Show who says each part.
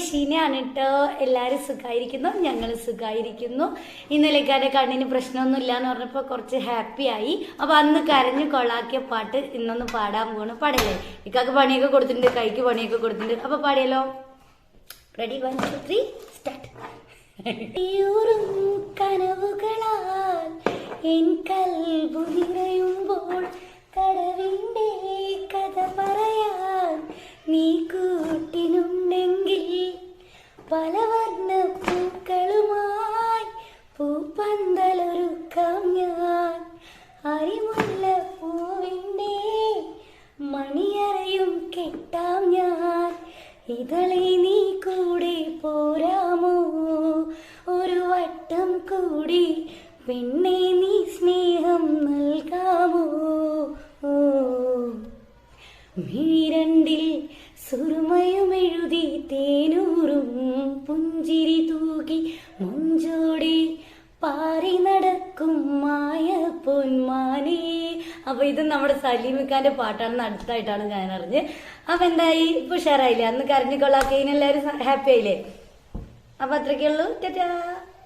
Speaker 1: ഷീനയാണ് കേട്ടോ. എല്ലാവരും സുഖമായിരിക്കുന്നു, ഞങ്ങൾ സുഖമായിരിക്കുന്നു. ഇന്നലെക്കാരുടെ കണ്ണിന് പ്രശ്നമൊന്നുമില്ല എന്ന് പറഞ്ഞപ്പോൾ കുറച്ച് ഹാപ്പിയായി. അപ്പോൾ അന്ന് കരഞ്ഞു കൊള്ളാക്കിയ പാട്ട് ഇന്നൊന്ന് പാടാൻ പോകണം. പാടില്ലേ? ഇക്കാക്ക് പണിയൊക്കെ കൊടുത്തിട്ടുണ്ട്, കൈക്ക് പണിയൊക്കെ കൊടുത്തിട്ടുണ്ട്. അപ്പോൾ പാടിയല്ലോ. Ready, 1 2 3 start. കനവുകളാൽ എൻ കൽബു നിറയുമ്പോൾ കടവിൻ്റെ കഥ പറയാൻ നീ കൂട്ടിനുണ്ടെങ്കിൽ പല വർണ്ണ പൂക്കളുമായി പൂപ്പന്തലൊരുക്കാം ഞാൻ. അരിമുല്ല പൂവിൻ്റെ മണിയറയും കെട്ടാം ഞാൻ. ഇതളെ നീ കൂടെ പോരാമോ ഒരു വട്ടം കൂടി, പെണ്ണെ നീ സ്നേഹം നൽകാമോ? മീരണ്ടിൽ സുറുമയുമെഴുതി തേനൂറും പുഞ്ചിരി തൂകി മുഞ്ചോടി പാറി നടക്കും മായ പൊന്മാനേ. അപ്പൊ ഇത് നമ്മുടെ സലീമിക്കാന്റെ പാട്ടാണെന്ന് അടുത്തായിട്ടാണ് ഞാൻ അറിഞ്ഞ്. അപ്പൊ എന്തായി, ഇപ്പൊ ഉഷാറായില്ലേ? അന്ന് കരഞ്ഞു കൊള്ളാക്കതിന് എല്ലാവരും ഹാപ്പി ആയില്ലേ? അപ്പൊ അത്രയ്ക്കുള്ളൂ. ടാറ്റാ.